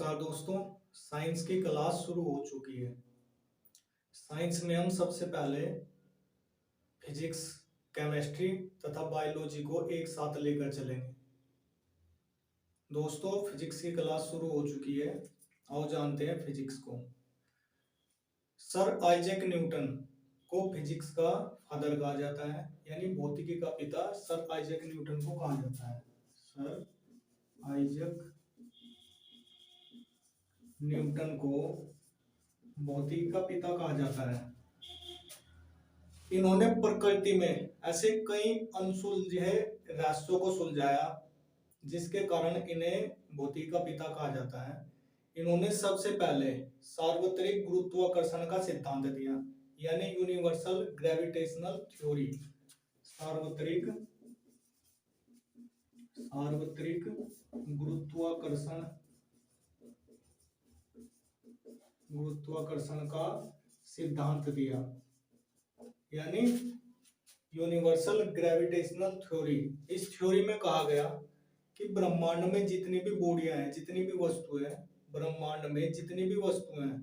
नमस्कार दोस्तों। साइंस की क्लास शुरू हो चुकी है। साइंस में हम सबसे पहले फिजिक्स, केमिस्ट्री तथा बायोलॉजी को एक साथ लेकर चलेंगे। दोस्तों, फिजिक्स की क्लास शुरू हो चुकी है। आओ जानते हैं फिजिक्स को। सर आइजैक न्यूटन को फिजिक्स का फादर कहा जाता है, यानी भौतिकी का पिता सर आइजैक न्यूटन को कहा जाता है। सर आइजैक न्यूटन को भौतिकी का पिता कहा जाता है। इन्होंने प्रकृति में ऐसे कई अनसुलझे रहस्यों को सुलझाया जिसके कारण इन्हें भौतिकी का पिता कहा जाता है। इन्होंने सबसे पहले सार्वत्रिक गुरुत्वाकर्षण का सिद्धांत दिया, यानी यूनिवर्सल ग्रेविटेशनल थ्योरी। सार्वत्रिक गुरुत्वाकर्षण का सिद्धांत दिया, यानी यूनिवर्सल ग्रेविटेशनल थ्योरी। इस थ्योरी में कहा गया कि ब्रह्मांड में जितनी भी बॉडियां हैं, जितनी भी वस्तुएं हैं, ब्रह्मांड में जितनी भी वस्तुएं हैं,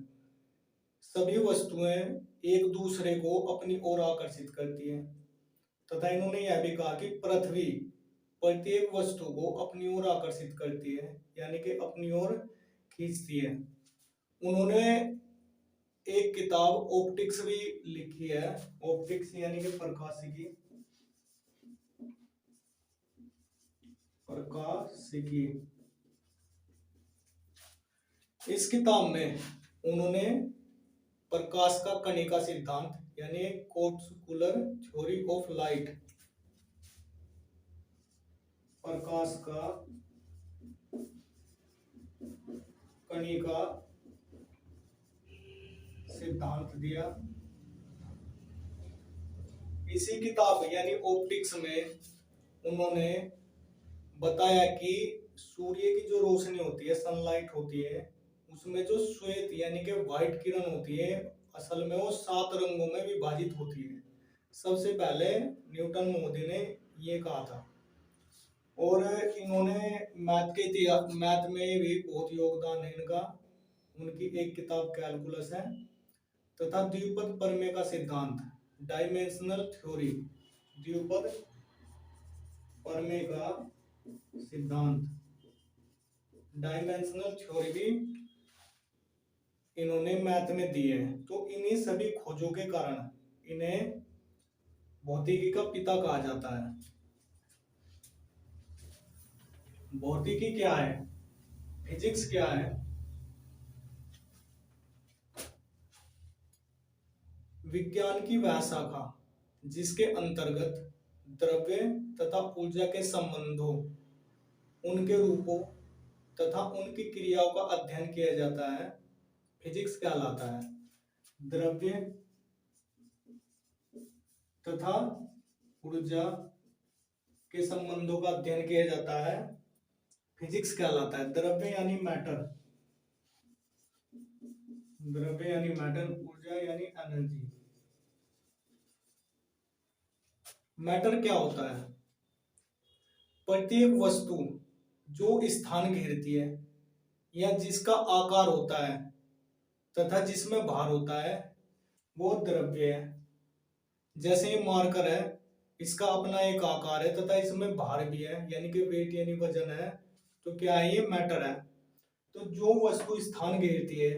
सभी वस्तुएं एक दूसरे को अपनी ओर आकर्षित करती हैं। तथा इन्होंने यह भी कहा कि पृथ्वी प्रत्येक वस्तु को अपनी ओर आकर्षित करती है, यानी कि अपनी ओर खींचती है। उन्होंने एक किताब ऑप्टिक्स भी लिखी है। ऑप्टिक्स यानी कि प्रकाशिकी। इस किताब में उन्होंने प्रकाश का कणिका सिद्धांत यानी कोर्पस्कुलर थ्योरी ऑफ लाइट, प्रकाश का कणिका सिद्धांत दिया। इसी किताब यानी ऑप्टिक्स में उन्होंने बताया कि सूर्य की जो रोशनी होती है, सनलाइट होती है, उसमें जो श्वेत यानी कि व्हाइट किरण होती है, असल में वो 7 रंगों में विभाजित होती है। सबसे पहले न्यूटन महोदय ने ये कहा था। और इन्होंने मैथ में भी बहुत योगदान है इनका। उनकी एक किताब कैलकुलस है। तथा द्विपद प्रमेय का सिद्धांत, डायमेंशनल थ्योरी, द्विपद प्रमेय का सिद्धांत, डायमेंशनल थ्योरी भी इन्होंने मैथ में दी है। तो इन्हीं सभी खोजों के कारण इन्हें भौतिकी का पिता कहा जाता है। भौतिकी क्या है, फिजिक्स क्या है? विज्ञान की वह शाखा जिसके अंतर्गत द्रव्य तथा ऊर्जा के संबंधों, उनके रूपों तथा उनकी क्रियाओं का अध्ययन किया जाता है, फिजिक्स कहलाता है। द्रव्य तथा ऊर्जा के संबंधों का अध्ययन किया जाता है, फिजिक्स कहलाता है। द्रव्य यानी मैटर, द्रव्य यानी मैटर, ऊर्जा यानी एनर्जी। मैटर क्या होता है? प्रत्येक वस्तु जो स्थान घेरती है या जिसका आकार होता है तथा जिसमें भार होता है, वो द्रव्य है। जैसे ये मार्कर है, इसका अपना एक आकार है तथा इसमें भार भी है, यानी कि वेट यानी वजन है। तो क्या है? ये मैटर है। तो जो वस्तु स्थान घेरती है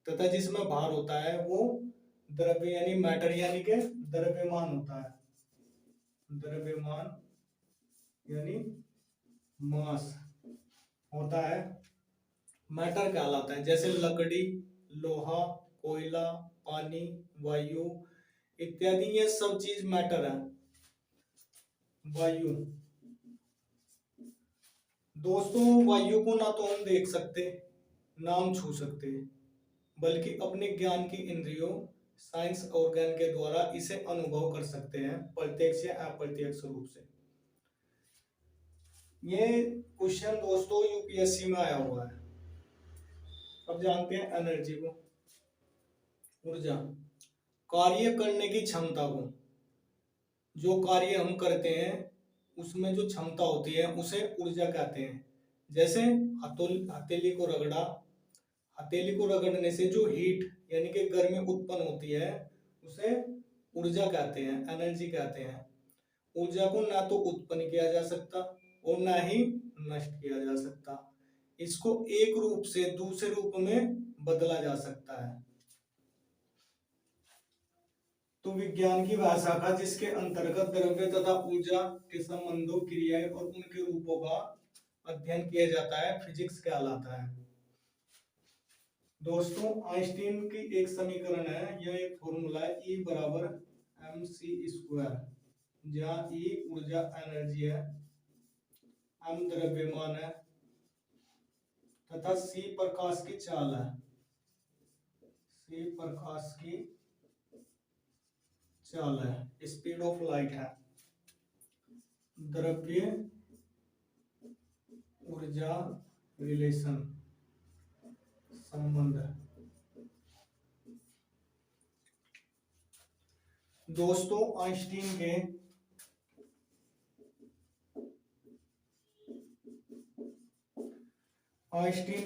तथा जिसमें भार होता है, वो द्रव्य यानी मैटर यानी कि द्रव्यमान होता है। द्रव्यमान यानी मास होता है, मैटर कहलाता है। जैसे लकड़ी, लोहा, कोयला, पानी, वायु इत्यादि, ये सब चीज मैटर है। वायु, दोस्तों, वायु को ना तो हम देख सकते, ना हम छू सकते, बल्कि अपने ज्ञान की इंद्रियों, साइंस ऑर्गन के द्वारा इसे अनुभव कर सकते हैं, प्रत्यक्ष या अप्रत्यक्ष रूप से। ये क्वेश्चन दोस्तों यूपीएससी में आया हुआ है। अब जानते हैं एनर्जी को। ऊर्जा, कार्य करने की क्षमता को, जो कार्य हम करते हैं उसमें जो क्षमता होती है उसे ऊर्जा कहते हैं। जैसे हथेली को रगड़ा। हथेली को रगड़ने से जो हीट यानी कि गर्मी उत्पन्न होती है उसे ऊर्जा कहते हैं, एनर्जी कहते हैं। ऊर्जा को ना तो उत्पन्न किया जा सकता और ना ही नष्ट किया जा सकता। इसको एक रूप से दूसरे रूप में बदला जा सकता है। तो विज्ञान की वह शाखा जिसके अंतर्गत द्रव्य तथा ऊर्जा के संबंधों, क्रियाएं और उनके रूपों का अध्ययन किया जाता है, फिजिक्स कहलाता है। दोस्तों, आइंस्टीन की एक समीकरण है, यह एक फॉर्मूला है, E बराबर mc², जहाँ E ऊर्जा एनर्जी है, m द्रव्यमान है तथा c प्रकाश की चाल है। c प्रकाश की चाल है, स्पीड ऑफ लाइट है। द्रव्य ऊर्जा रिलेशन, संबंध। दोस्तों, आइंस्टीन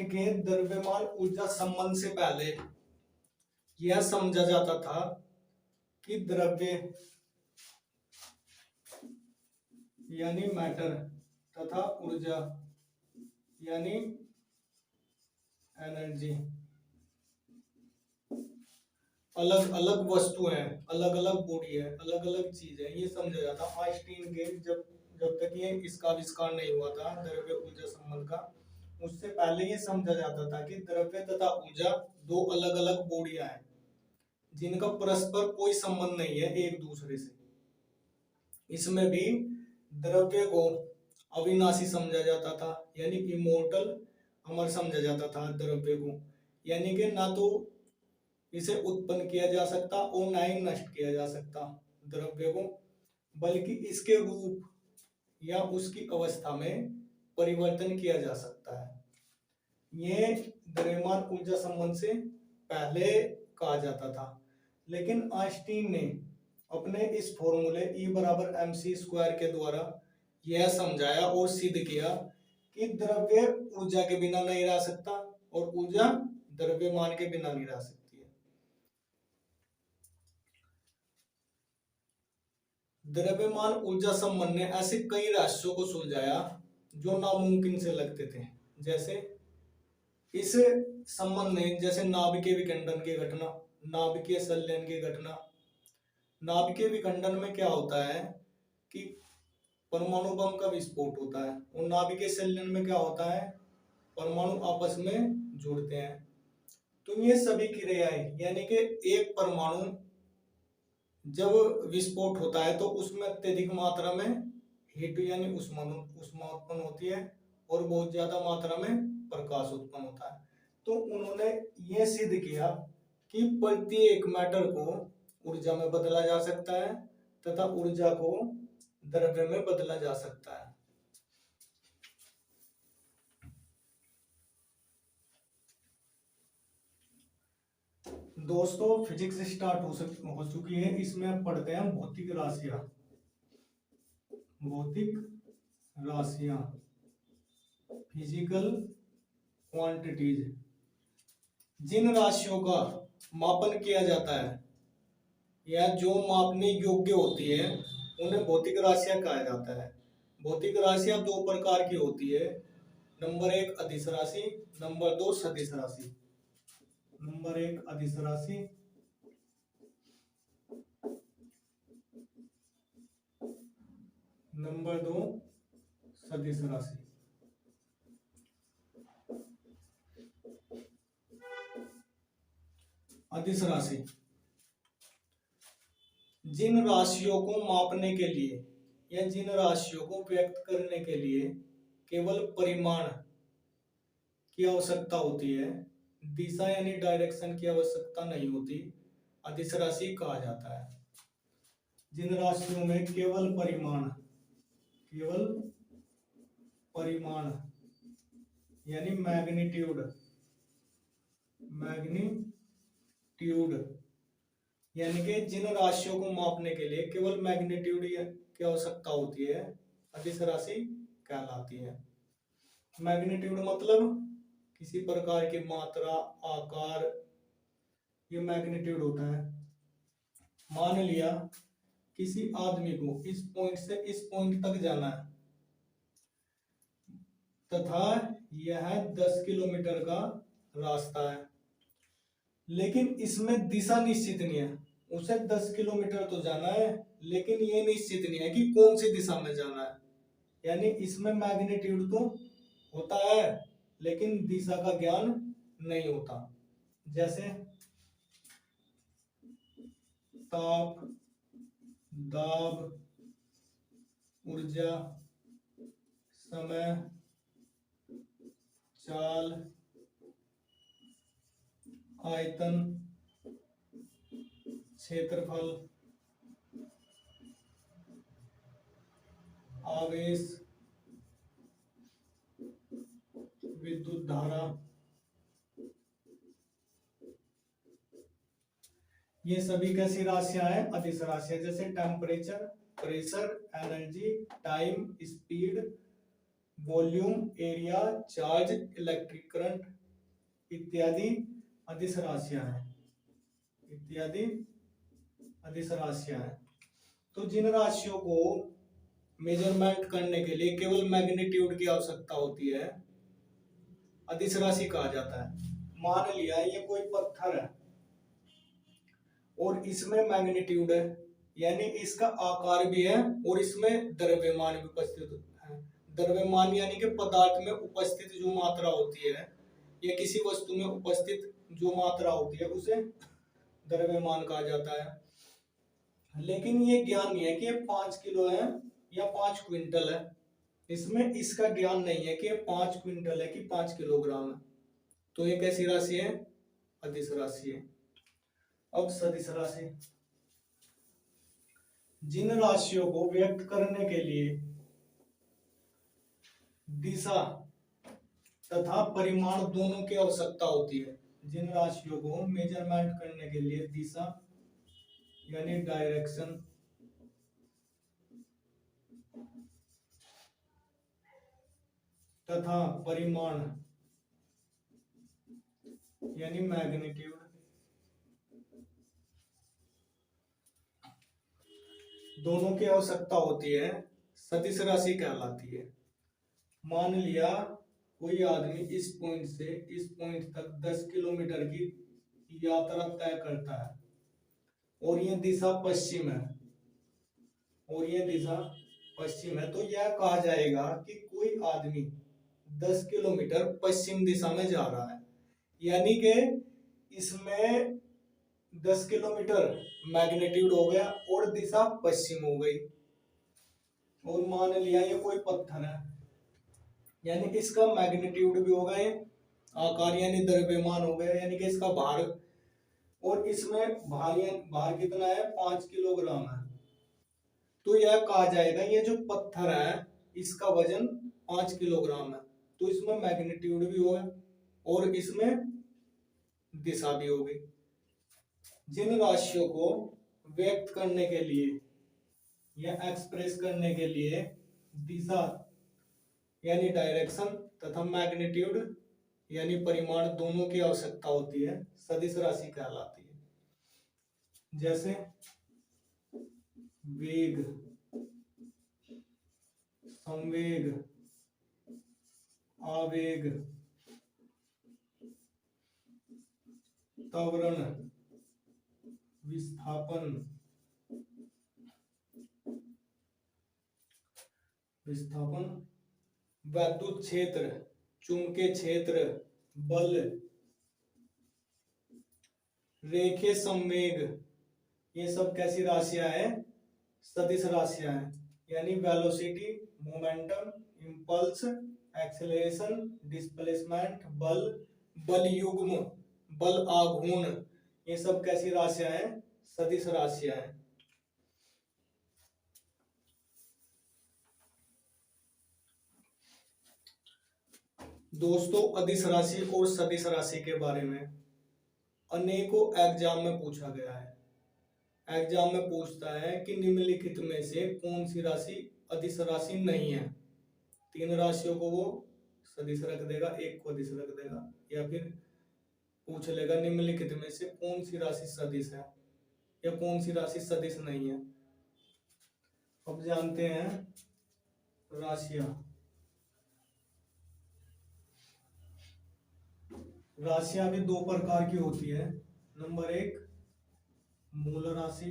के द्रव्यमान ऊर्जा संबंध से पहले यह समझा जाता था कि द्रव्य यानी मैटर तथा ऊर्जा यानी एनर्जी अलग अलग वस्तु है, अलग अलग बॉडी है, अलग अलग चीज है, ये समझा जाता। आइंस्टीन के जब तक ये इसका आविष्कार नहीं हुआ था द्रव्य ऊर्जा संबंध का, उससे पहले ये समझा जाता था कि द्रव्य तथा ऊर्जा दो अलग अलग बॉडियां हैं जिनका परस्पर कोई संबंध नहीं है एक दूसरे से। इसमें भी द्रव्य को अविनाशी समझा जाता था, यानी इमोर्टल, अमर समझा जाता था द्रव्य को, यानी कि ना तो इसे उत्पन्न किया जा सकता और ना ही नष्ट किया जा सकता द्रव्य को, बल्कि इसके रूप या उसकी अवस्था में परिवर्तन किया जा सकता है। यह द्रव्यमान ऊर्जा संबंध से पहले कहा जाता था, लेकिन आइंस्टीन ने अपने इस फॉर्मूले E बराबर mc² के द्वारा यह समझाया और सिद्ध किया कि द्रव्य ऊर्जा के बिना नहीं रह सकता और ऊर्जा द्रव्यमान के बिना नहीं रह सकती है। द्रव्यमान ऊर्जा संबंध ने ऐसे कई रहस्यों को सुलझाया जो नामुमकिन से लगते थे। जैसे इस संबंध ने जैसे नाभिकीय विखंडन की घटना, नाभिकीय संलयन की घटना। नाभिकीय विखंडन में क्या होता है कि परमाणु बम का विस्फोट होता है, और नाभिकीय संलयन में क्या होता है, परमाणु आपस में जुड़ते हैं। तो ये सभी क्रियाएं, यानी कि एक परमाणु जब विस्फोट होता है तो उसमें अत्यधिक मात्रा में हीट यानी ऊष्मा उत्पन्न होती है और बहुत ज्यादा मात्रा में प्रकाश उत्पन्न होता है। तो उन्होंने ये सिद्ध किया कि प्रत्येक मैटर को ऊर्जा में बदला जा सकता है तथा ऊर्जा को द्रव्य में बदला जा सकता है। दोस्तों, फिजिक्स स्टार्ट हो चुकी है। इसमें अब पढ़ते हैं भौतिक राशियां। भौतिक राशियां, फिजिकल क्वांटिटीज। जिन राशियों का मापन किया जाता है या जो मापने योग्य होती है उन्हें भौतिक राशियां कहा जाता है। भौतिक राशियां दो प्रकार की होती है, नंबर 1 अदिश राशि, नंबर 2 सदिश राशि। नंबर 1 अदिश राशि, नंबर 2 सदिश राशि। अदिश राशि जिन राशियों को मापने के लिए या जिन राशियों को व्यक्त करने के लिए केवल परिमाण की आवश्यकता होती है, दिशा यानी डायरेक्शन की आवश्यकता नहीं होती, अदिश राशि कहा जाता है। जिन राशियों में केवल परिमाण यानी मैग्नीट्यूड यानी कि जिन राशियों को मापने के लिए केवल मैग्नीट्यूड की आवश्यकता होती है, अदिश राशि कहलाती है। मैग्नीट्यूड मतलब किसी प्रकार की मात्रा, आकार, ये मैग्नीट्यूड होता है। मान लिया किसी आदमी को इस पॉइंट से इस पॉइंट तक जाना है तथा यह 10 किलोमीटर का रास्ता है, लेकिन इसमें दिशा निश्चित नहीं है। उसे 10 किलोमीटर तो जाना है, लेकिन ये निश्चित नहीं है कि कौन सी दिशा में जाना है। यानी इसमें मैग्नीट्यूड तो होता है, लेकिन दिशा का ज्ञान नहीं होता। जैसे ताप, दाब, ऊर्जा, समय, चाल, आयतन, क्षेत्रफल, आवेश, विद्युत धारा, ये सभी कैसी राशियां हैं? अदिश राशियां। जैसे temperature, pressure, energy, time, speed, volume, area, charge, electric current इत्यादि अदिश राशियां हैं। इत्यादि अदिश राशियां हैं। तो जिन राशियों को मेजरमेंट करने के लिए केवल मैग्नीट्यूड की आवश्यकता होती है, अदिश राशि कहा जाता है। मान लिया ये कोई पत्थर है और इसमें मैग्नीट्यूड है, यानी इसका आकार भी है और इसमें द्रव्यमान भी उपस्थित है। द्रव्यमान यानी कि पदार्थ में उपस्थित जो मात्रा होती है या किसी वस्तु में उपस्थित जो मात्रा होती है उसे द्रव्यमान कहा जाता है। लेकिन ये ज्ञान नहीं है कि ये 5 किलो है या 5 क्विंटल है। इसमें इसका ज्ञान नहीं है कि ये 5 क्विंटल है कि 5 किलोग्राम है। तो ये कैसी राशि है? अदिश राशि है। अब सदिश राशि। जिन राशियों को व्यक्त करने के लिए दिशा तथा परिमाण दोनों की आवश्यकता होती है, जिन राशियों को मेजरमेंट करने के लिए दिशा यानी डायरेक्शन तथा परिमाण यानी मैग्नीट्यूड दोनों की आवश्यकता होती है, सदिश राशि कहलाती है। मान लिया कोई आदमी इस पॉइंट से इस पॉइंट तक 10 किलोमीटर की यात्रा तय करता है और ये दिशा पश्चिम है और ये दिशा पश्चिम है, तो यह कहा जाएगा कि कोई आदमी 10 किलोमीटर पश्चिम दिशा में जा रहा है। यानी कि इसमें 10 किलोमीटर मैग्नीट्यूड हो गया और दिशा पश्चिम हो गई। और मान लिया ये कोई पत्थर है, यानी कि इसका मैग्नीट्यूड भी हो गए, आकार यानी द्रव्यमान हो गया, यानी कि इसका भार, और इसमें भार कितना है? 5 किलोग्राम है। तो यह कहा जाएगा ये जो पत्थर है इसका वजन 5 किलोग्राम है। तो इसमें मैग्नीट्यूड भी होगा और इसमें दिशा भी होगी। जिन राशियों को व्यक्त करने के लिए या एक्सप्रेस करने के लिए दिशा यानी डायरेक्शन तथा मैग्नीट्यूड यानी परिमाण दोनों की आवश्यकता होती है, सदिश राशि कहलाती है। जैसे वेग, संवेग, आवेग, त्वरण, विस्थापन, विद्युत क्षेत्र, चुंबकीय क्षेत्र, बल, रेखीय संवेग, ये सब कैसी राशियां हैं? सदिश राशियां हैं। यानी velocity, momentum, impulse, acceleration, displacement, बल, बल युग्म, बल आघूर्ण, ये सब कैसी राशियां हैं? सदिश राशियां हैं। दोस्तों, अदिश राशि और सदिश राशि के बारे में अनेकों एग्जाम में पूछा गया है। एग्जाम में पूछता है कि निम्नलिखित में से कौन सी राशि अदिश राशि नहीं है। 3 राशियों को वो सदिश रख देगा, एक को अदिश रख देगा, या फिर पूछ लेगा निम्नलिखित में से कौन सी राशि सदिश है या कौन सी राशि सदिश नहीं है। अब जानते हैं राशियां। राशियां भी दो प्रकार की होती है। नंबर एक मूल राशि,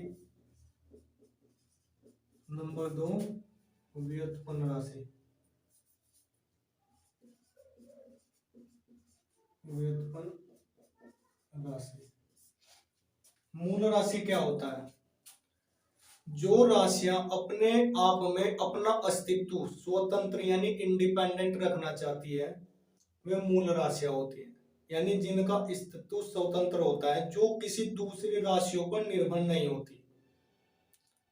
नंबर दो व्युत्पन्न राशि। व्युत्पन्न राशि, मूल राशि क्या होता है? जो राशियां अपने आप में अपना अस्तित्व स्वतंत्र यानी इंडिपेंडेंट रखना चाहती है वे मूल राशियां होती है। यानी जिनका अस्तित्व स्वतंत्र होता है, जो किसी दूसरी राशियों पर निर्भर नहीं होती,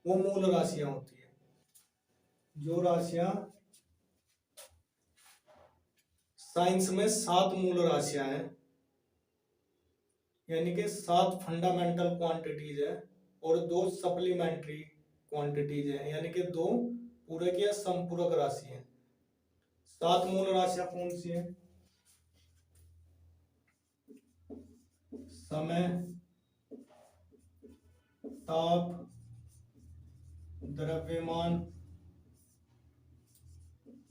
वो मूल राशियां होती है। जो राशियां साइंस में 7 मूल राशियां हैं, यानी कि 7 फंडामेंटल क्वांटिटीज है और 2 सप्लीमेंट्री क्वांटिटीज है, यानी कि 2 पूरक या संपूरक राशि है। 7 मूल राशियां कौन सी है? समय, ताप, द्रव्यमान,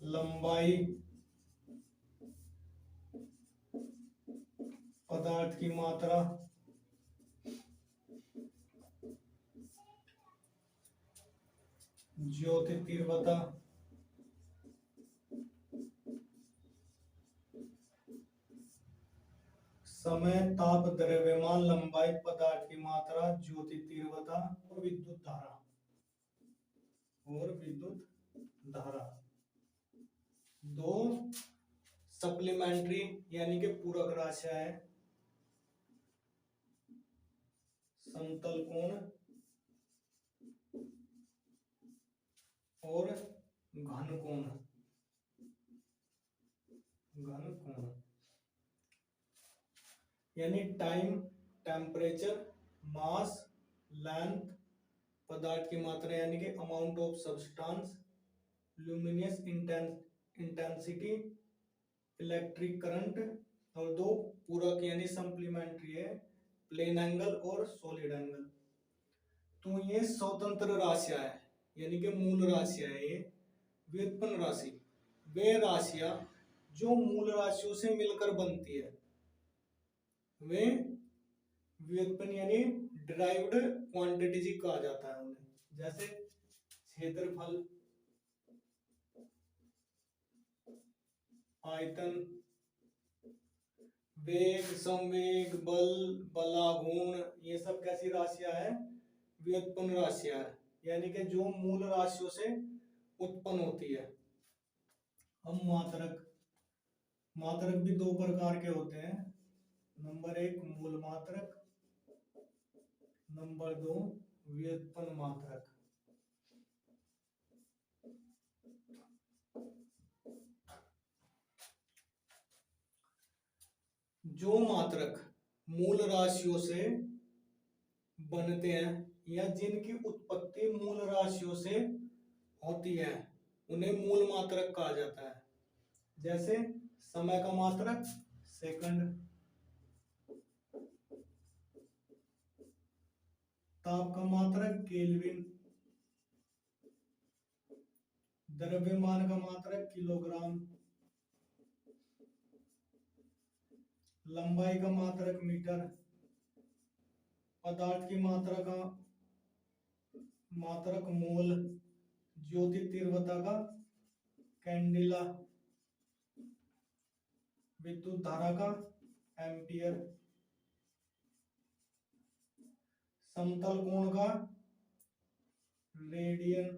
लंबाई, पदार्थ की मात्रा, ज्योति तीव्रता, समय, ताप, द्रव्यमान, लंबाई, पदार्थ की मात्रा, ज्योति तीव्रता और विद्युत धारा। दो सप्लीमेंट्री यानी कि पूरक राशियां है, समतल कोण और घन कोण। यानी टाइम, टेम्परेचर, मास, लेंथ, पदार्थ की मात्रा यानी कि amount of substance, luminous intensity, electric current, और 2 पूरक यानी सप्लीमेंट्री है, प्लेन एंगल और सॉलिड एंगल। तो ये स्वतंत्र राशियां है यानी कि मूल राशियां है। ये व्युत्पन्न राशि वे राशियां जो मूल राशियों से मिलकर बनती है, वे व्युत्पन्न यानी डिराइव्ड क्वांटिटीज कहा जाता है उन्हें। जैसे क्षेत्रफल, आयतन, वेग, संवेग, बल, बलागुण, ये सब कैसी राशियां है? व्युत्पन्न राशियां है, यानी कि जो मूल राशियों से उत्पन्न होती है। हम मात्रक भी 2 प्रकार के होते हैं। नंबर 1 मूल मात्रक, नंबर 2 व्युत्पन्न मात्रक। जो मात्रक मूल राशियों से बनते हैं या जिनकी उत्पत्ति मूल राशियों से होती है, उन्हें मूल मात्रक कहा जाता है। जैसे समय का मात्रक सेकंड, ताप का मात्रक केल्विन, द्रव्यमान का मात्रक किलोग्राम, लंबाई का मात्रक मीटर, पदार्थ की मात्रा का मात्रक मोल, ज्योति तीव्रता का कैंडिला, विद्युत धारा का एम्पियर, समतल कोण का रेडियन,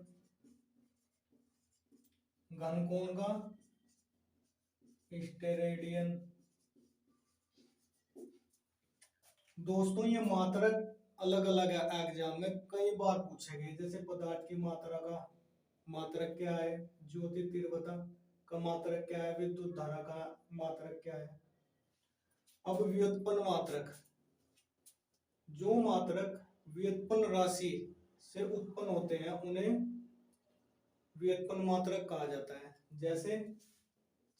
घन कोण का स्टेरेडियन। दोस्तों ये मात्रक अलग अलग है, एग्जाम में कई बार पूछे गए। जैसे पदार्थ की मात्रा का मात्रक क्या है, ज्योति तीव्रता का मात्रक क्या है, विद्युत धारा का मात्रक क्या है। अब व्युत्पन्न मात्रक, जो मात्रक व्युत्पन्न राशि से उत्पन्न होते हैं उन्हें व्युत्पन्न मात्रक कहा जाता है। जैसे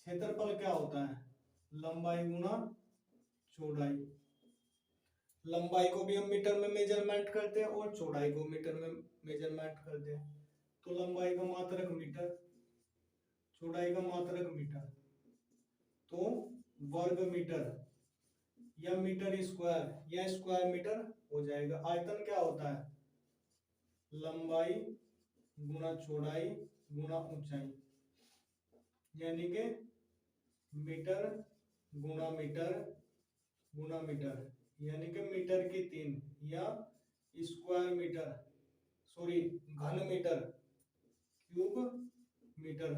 क्षेत्रफल क्या होता है? लंबाई गुना चौड़ाई। लंबाई को भी हम मीटर में मेजरमेंट करते हैं और चौड़ाई को मीटर में मेजरमेंट करते हैं। तो लंबाई का मात्रक मीटर, चौड़ाई का मात्रक मीटर, तो वर्ग मीटर या मीटर स्क्वायर या स्क्वायर मीटर हो जाएगा। आयतन क्या होता है? लंबाई गुना चौड़ाई गुना ऊंचाई, यानी कि मीटर गुना मीटर गुना मीटर, यानी कि मीटर की 3 या स्क्वायर मीटर, सॉरी घन मीटर क्यूब मीटर।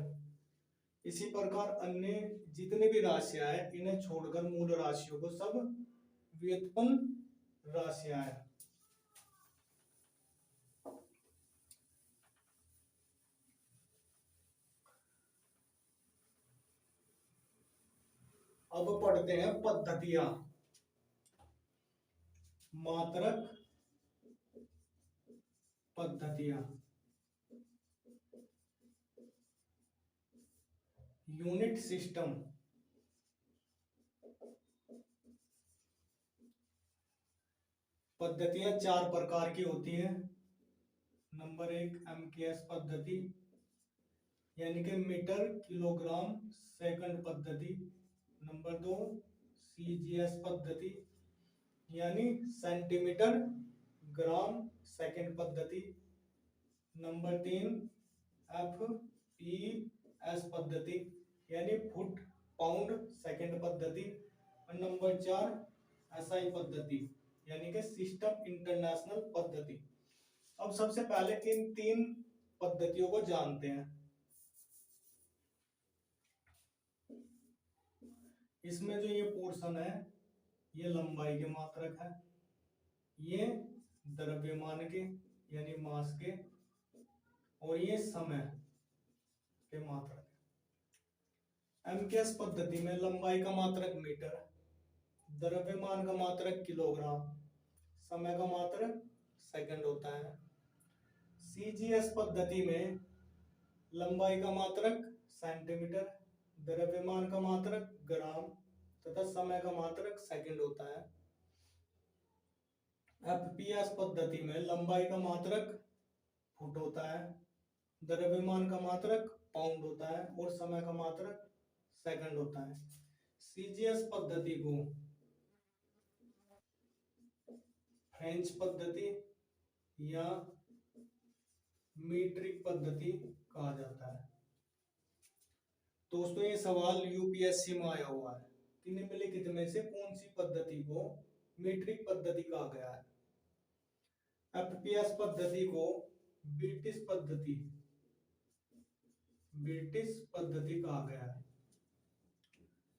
इसी प्रकार अन्य जितने भी राशियां हैं इन्हें छोड़कर मूल राशियों को सब व्युत्पन्न राशियां हैं। अब पढ़ते हैं पद्धतियां। मात्रक पद्धतियां, यूनिट सिस्टम। पद्धतियां 4 प्रकार की होती हैं। नंबर 1 एमकेएस पद्धति, यानी कि मीटर किलोग्राम सेकंड पद्धति। नंबर 2 सीजीएस पद्धति, यानी सेंटीमीटर ग्राम सेकंड पद्धति। नंबर 3 एफपीएस पद्धति, यानी फुट पाउंड सेकंड पद्धति। और नंबर 4 एसआई पद्धति, यानी कि सिस्टम इंटरनेशनल पद्धति। अब सबसे पहले इन 3 पद्धतियों को जानते हैं। इसमें जो ये पोर्शन है ये लंबाई के मात्रक है, ये द्रव्यमान के यानी मास के, और ये समय के मात्रक। एमकेएस पद्धति में लंबाई का मात्रक मीटर, द्रव्यमान का मात्रक किलोग्राम, समय का मात्रक सेकंड होता है। सीजीएस पद्धति में लंबाई का मात्रक सेंटीमीटर, द्रव्यमान का मात्रक ग्राम तथा समय का मात्रक सेकंड होता है। एफपीएस पद्धति में लंबाई का मात्रक फुट होता है, द्रव्यमान का मात्रक पाउंड होता है और समय का मात्रक सेकंड होता है। सीजीएस पद्धति को फ्रेंच पद्धति या मीट्रिक पद्धति कहा जाता है। दोस्तों ये सवाल यूपीएससी में आया हुआ है कि निम्नलिखित में से कौन सी पद्धति को मीट्रिक पद्धति कहा गया है? एफपीएस पद्धति को ब्रिटिश पद्धति कहा गया है,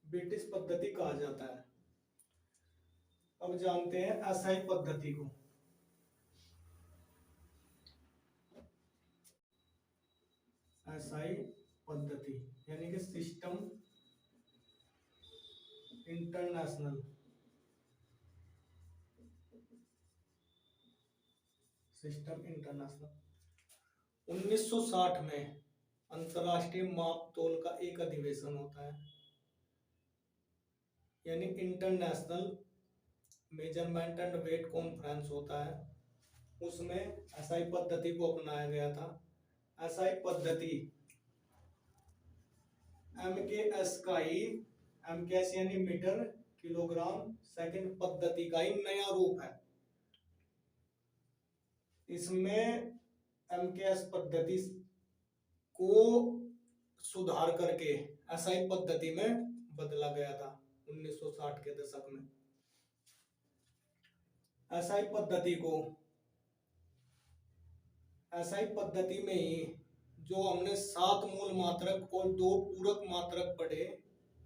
ब्रिटिश पद्धति कहा जाता है। अब जानते हैं एसआई पद्धति को। एसआई पद्धति यानी कि सिस्टम इंटरनेशनल, सिस्टम इंटरनेशनल 1960 में अंतरराष्ट्रीय माप तोल का एक अधिवेशन होता है, यानी international measurement and weight conference होता है। उसमें एसआई पद्धति को अपनाया गया था। एसआई पद्धति एमकेएस का ही, एमकेएस यानी मीटर किलोग्राम सेकंड पद्धति का ही नया रूप है। इसमें एमकेएस पद्धति को सुधार करके एसआई पद्धति में बदला गया था 1960 के दशक में। एसआई पद्धति में ही जो हमने 7 मूल मात्रक और 2 पूरक मात्रक पढ़े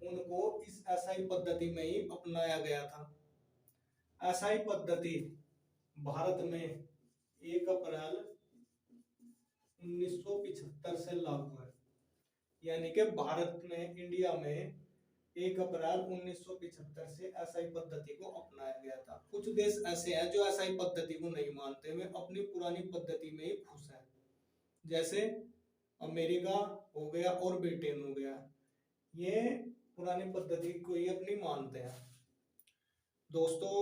उनको इस एसआई पद्धति में ही अपनाया गया था। एसआई पद्धति भारत में 1 अप्रैल 1975 से लागू है, यानी कि भारत में, इंडिया में 1 अप्रैल 1975 से एसआई पद्धति को अपनाया गया था। कुछ देश ऐसे हैं जो एसआई पद्धति को नहीं मानते, वे अपनी पुरानी पद्धति में ही खुश हैं, जैसे अमेरिका हो गया और ब्रिटेन हो गया। ये पुरानी पद्धति को ही अपनी मानते हैं। दोस्तों,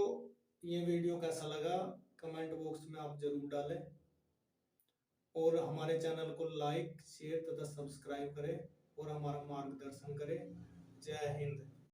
ये वीडियो कैसा लगा कमेंट बॉक्स में आप जरूर डालें और हमारे चैनल को लाइक शेयर तथा सब्सक्राइब करें और हमारा मार्गदर्शन करें। जय हिंद।